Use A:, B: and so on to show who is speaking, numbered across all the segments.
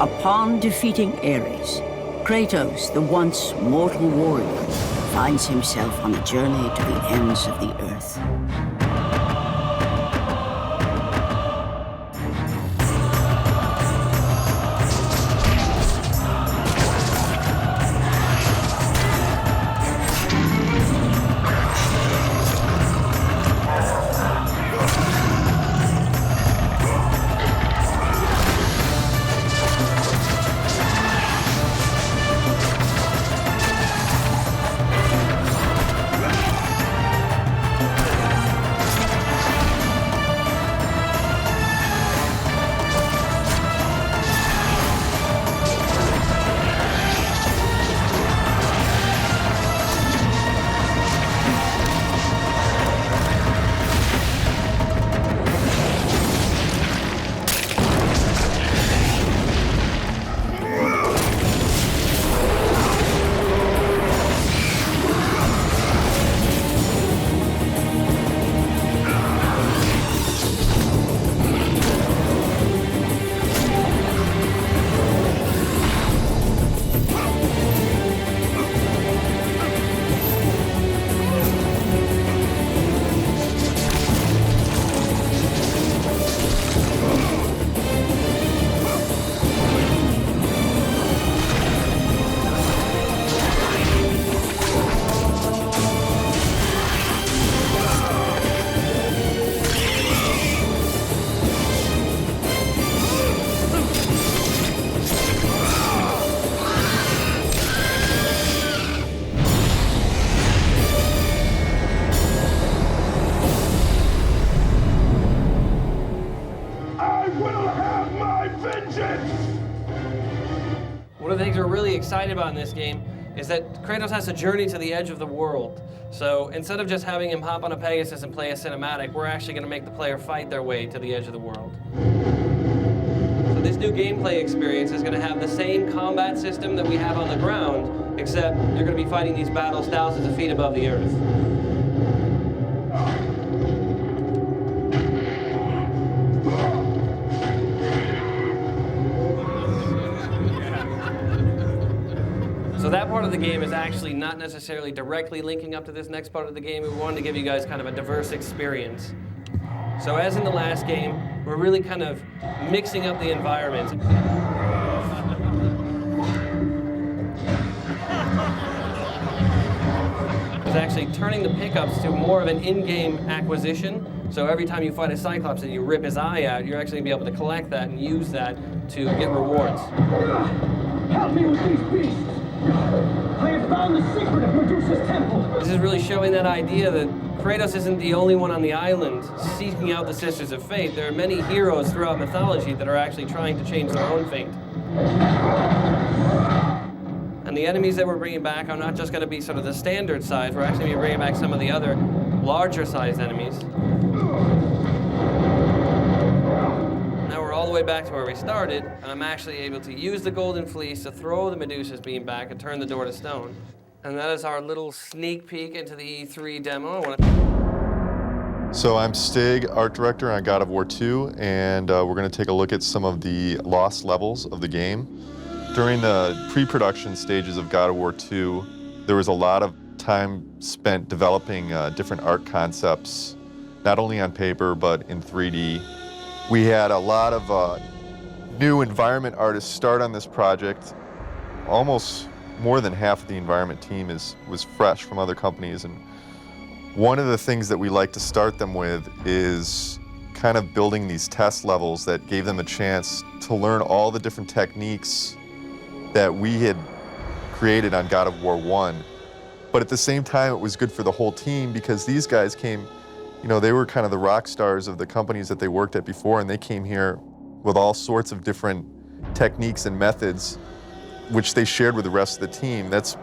A: Upon defeating Ares, Kratos, the once mortal warrior, finds himself on a journey to the ends of the earth.
B: One of the things we're really excited about in this game is that Kratos has to journey to the edge of the world. So instead of just having him hop on a Pegasus and play a cinematic, we're actually going to make the player fight their way to the edge of the world. So this new gameplay experience is going to have the same combat system that we have on the ground, except you're going to be fighting these battles thousands of feet above the earth. So that part of the game is actually not necessarily directly linking up to this next part of the game. We wanted to give you guys kind of a diverse experience. So as in the last game, we're really kind of mixing up the environments. It's actually turning the pickups to more of an in-game acquisition. So every time you fight a Cyclops and you rip his eye out, you're actually going to be able to collect that and use that to get rewards.
C: Help me with these beasts! I have found the secret of Medusa's temple!
B: This is really showing that idea that Kratos isn't the only one on the island seeking out the Sisters of Fate. There are many heroes throughout mythology that are actually trying to change their own fate. And the enemies that we're bringing back are not just going to be sort of the standard size, we're actually going to be bringing back some of the other larger sized enemies. Now we're all the way back to where we started, and I'm actually able to use the Golden Fleece to throw the Medusa's beam back and turn the door to stone. And that is our little sneak peek into the E3 demo.
D: So I'm Stig, art director on God of War 2, and we're going to take a look at some of the lost levels of the game. During the pre-production stages of God of War 2, there was a lot of time spent developing different art concepts, not only on paper, but in 3D. We had a lot of new environment artists start on this project. Almost more than half of the environment team was fresh from other companies, and one of the things that we like to start them with is kind of building these test levels that gave them a chance to learn all the different techniques that we had created on God of War 1. But at the same time, it was good for the whole team because these guys came, you know, they were kind of the rock stars of the companies that they worked at before, and they came here with all sorts of different techniques and methods which they shared with the rest of the team. That's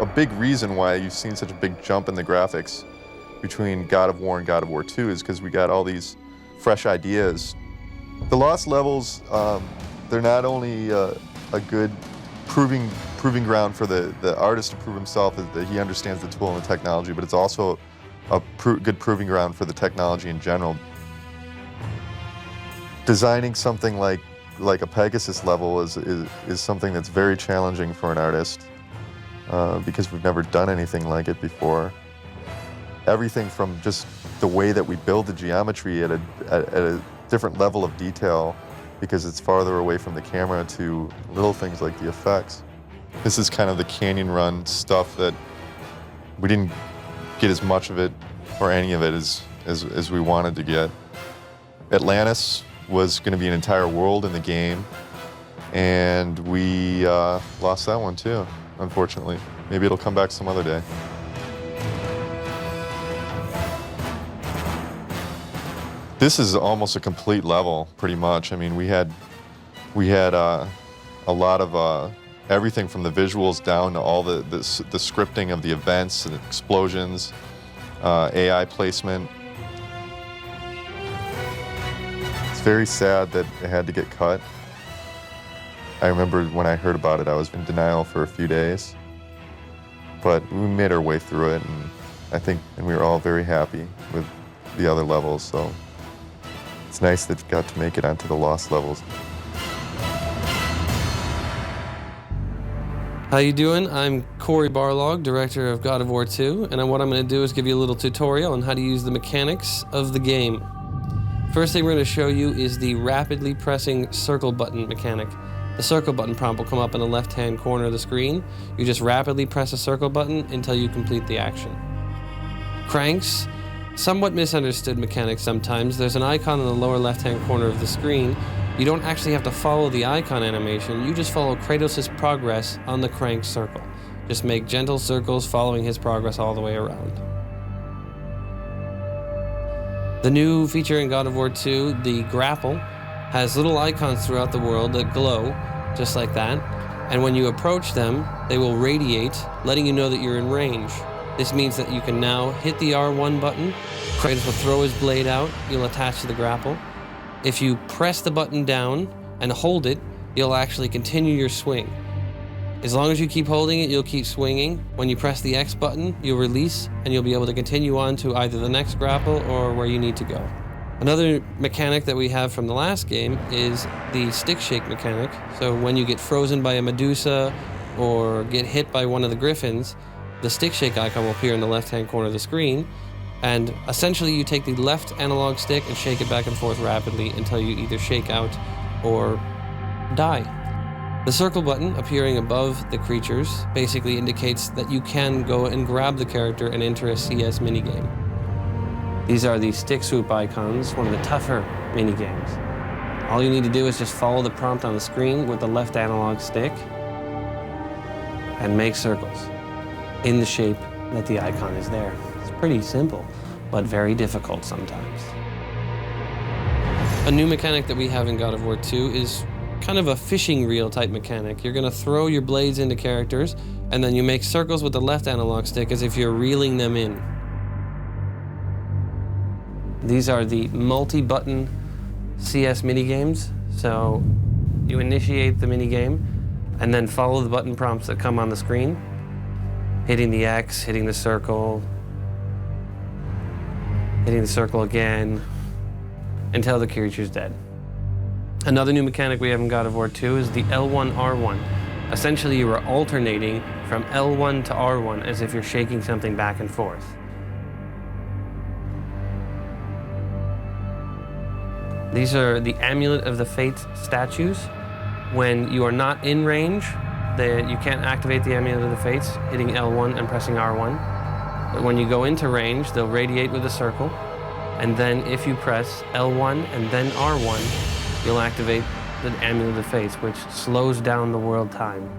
D: a big reason why you've seen such a big jump in the graphics between God of War and God of War 2 is because we got all these fresh ideas. The lost levels, they're not only a good proving ground for the artist to prove himself that he understands the tool and the technology, but it's also a good proving ground for the technology in general. Designing something like like a Pegasus level is something that's very challenging for an artist because we've never done anything like it before. Everything from just the way that we build the geometry at a different level of detail because it's farther away from the camera to little things like the effects. This is kind of the canyon run stuff that we didn't get as much of it or any of it as we wanted to get. Atlantis was going to be an entire world in the game, and we lost that one too, unfortunately. Maybe it'll come back some other day. This is almost a complete level, pretty much. I mean, we had a lot of everything from the visuals down to all the scripting of the events and explosions, AI placement. It's very sad that it had to get cut. I remember when I heard about it, I was in denial for a few days, but we made our way through it, and we were all very happy with the other levels. So it's nice that it got to make it onto the lost levels.
B: How you doing? I'm Corey Barlog, director of God of War 2, and what I'm going to do is give you a little tutorial on how to use the mechanics of the game. First thing we're going to show you is the rapidly pressing circle button mechanic. The circle button prompt will come up in the left-hand corner of the screen. You just rapidly press a circle button until you complete the action. Cranks, somewhat misunderstood mechanic sometimes. There's an icon in the lower left-hand corner of the screen. You don't actually have to follow the icon animation, you just follow Kratos' progress on the crank circle. Just make gentle circles following his progress all the way around. The new feature in God of War 2, the grapple, has little icons throughout the world that glow, just like that, and when you approach them, they will radiate, letting you know that you're in range. This means that you can now hit the R1 button, Kratos will throw his blade out, you'll attach to the grapple. If you press the button down and hold it, you'll actually continue your swing. As long as you keep holding it, you'll keep swinging. When you press the X button, you'll release, and you'll be able to continue on to either the next grapple or where you need to go. Another mechanic that we have from the last game is the stick shake mechanic. So when you get frozen by a Medusa or get hit by one of the Griffins, the stick shake icon will appear in the left-hand corner of the screen. And essentially you take the left analog stick and shake it back and forth rapidly until you either shake out or die. The circle button appearing above the creatures basically indicates that you can go and grab the character and enter a CS minigame. These are the stick swoop icons, one of the tougher minigames. All you need to do is just follow the prompt on the screen with the left analog stick and make circles in the shape that the icon is there. Pretty simple, but very difficult sometimes. A new mechanic that we have in God of War 2 is kind of a fishing reel type mechanic. You're going to throw your blades into characters, and then you make circles with the left analog stick as if you're reeling them in. These are the multi-button CS minigames. So you initiate the minigame, and then follow the button prompts that come on the screen. Hitting the X, hitting the circle, hitting the circle again, until the creature's dead. Another new mechanic we have in God of War 2 is the L1, R1. Essentially, you are alternating from L1 to R1 as if you're shaking something back and forth. These are the Amulet of the Fates statues. When you are not in range, you can't activate the Amulet of the Fates, hitting L1 and pressing R1. But when you go into range, they'll radiate with a circle. And then if you press L1 and then R1, you'll activate the Amulet of the Fates, which slows down the world time.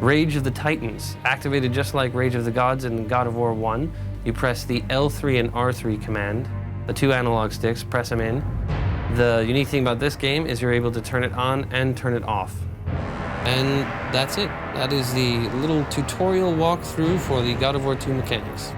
B: Rage of the Titans, activated just like Rage of the Gods in God of War 1. You press the L3 and R3 command, the two analog sticks, press them in. The unique thing about this game is you're able to turn it on and turn it off. And that's it. That is the little tutorial walkthrough for the God of War 2 mechanics.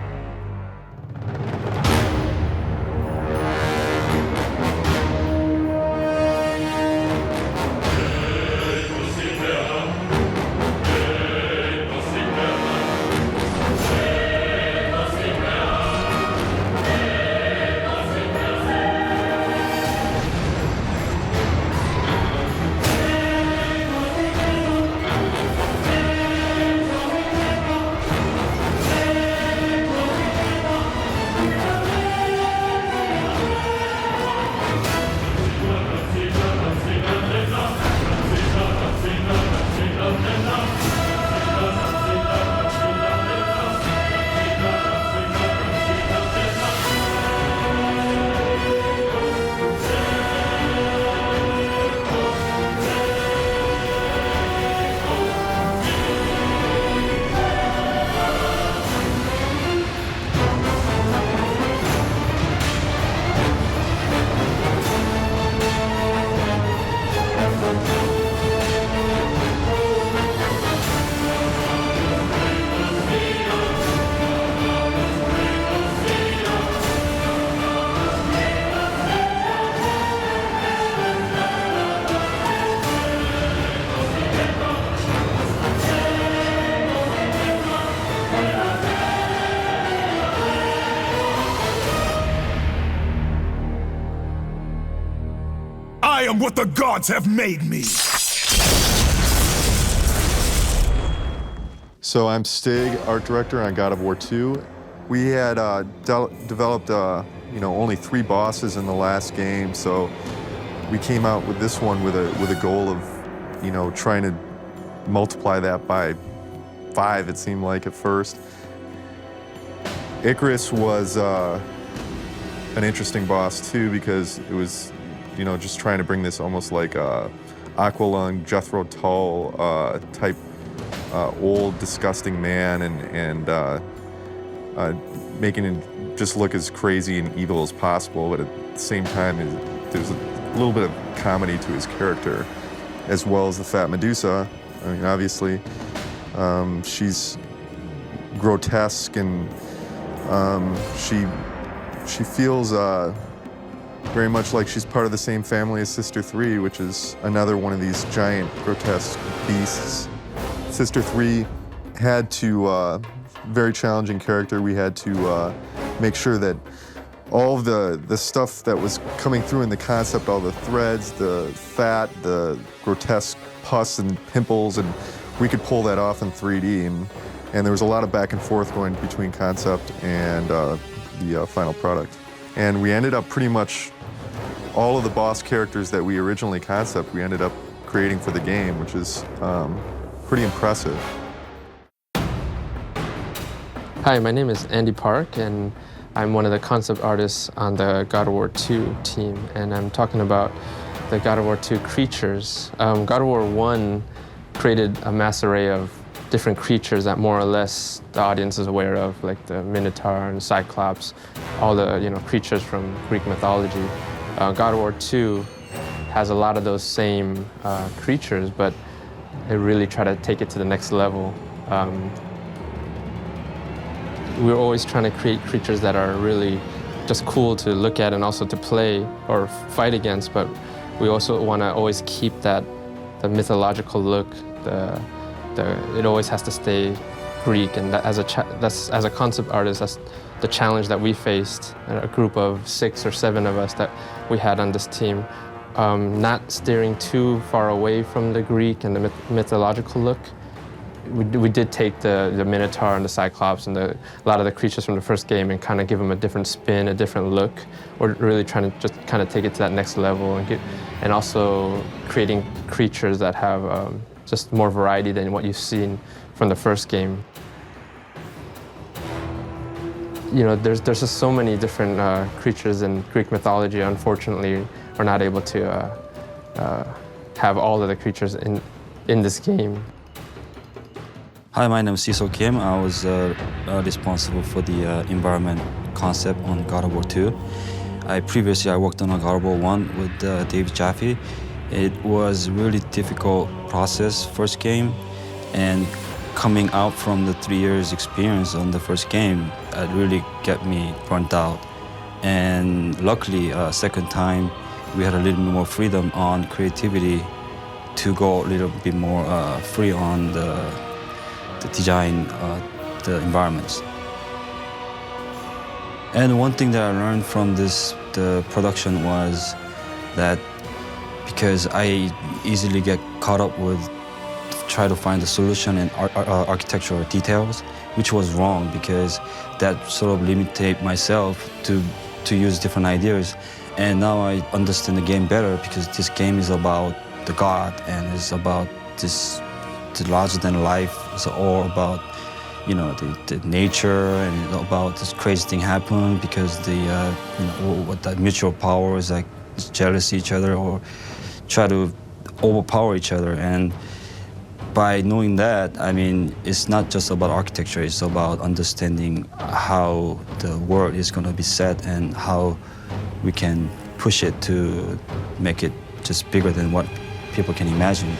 E: I am what the gods have made me.
D: So I'm Stig, art director on God of War 2. We had developed only 3 bosses in the last game, so we came out with this one with a goal of trying to multiply that by 5, it seemed like at first. Icarus was an interesting boss too, because it was just trying to bring this almost like Aqualung, Jethro Tull type old disgusting man and making him just look as crazy and evil as possible, but at the same time there's a little bit of comedy to his character, as well as the Fat Medusa. I mean, obviously she's grotesque, and she feels very much like she's part of the same family as Sister 3, which is another one of these giant grotesque beasts. Sister 3 had to, very challenging character, we had to make sure that all of the stuff that was coming through in the concept, all the threads, the fat, the grotesque pus and pimples, and we could pull that off in 3D. And there was a lot of back and forth going between concept and the final product. And we ended up pretty much all of the boss characters that we originally we ended up creating for the game, which is pretty impressive.
F: Hi, my name is Andy Park, and I'm one of the concept artists on the God of War 2 team, and I'm talking about the God of War 2 creatures. God of War 1 created a mass array of different creatures that more or less the audience is aware of, like the Minotaur and Cyclops, all the creatures from Greek mythology. God of War 2 has a lot of those same creatures, but they really try to take it to the next level. We're always trying to create creatures that are really just cool to look at and also to play or fight against, but we also want to always keep the mythological look. It always has to stay Greek, and that as a concept artist, that's the challenge that we faced. A group of 6 or 7 of us that we had on this team, not steering too far away from the Greek and the mythological look. We did take the Minotaur and the Cyclops and a lot of the creatures from the first game and kind of give them a different spin, a different look. We're really trying to just kind of take it to that next level and also creating creatures that have just more variety than what you've seen from the first game. There's just so many different creatures in Greek mythology. Unfortunately, we're not able to have all of the creatures in this game.
G: Hi, my name is Siso Kim. I was responsible for the environment concept on God of War 2. Previously I worked on God of War 1 with Dave Jaffe. It was a really difficult process, first game, and coming out from the 3 years experience on the first game, it really got me burnt out. And luckily, second time, we had a little bit more freedom on creativity to go a little bit more free on the design, the environments. And one thing that I learned from the production was that because I easily get caught up with try to find the solution in architectural details, which was wrong because that sort of limited myself to use different ideas. And now I understand the game better because this game is about the God and it's about this larger than life. It's all about the nature and about this crazy thing happen because what that mutual power is like jealous each other or try to overpower each other. And by knowing that, I mean, it's not just about architecture, it's about understanding how the world is going to be set and how we can push it to make it just bigger than what people can imagine.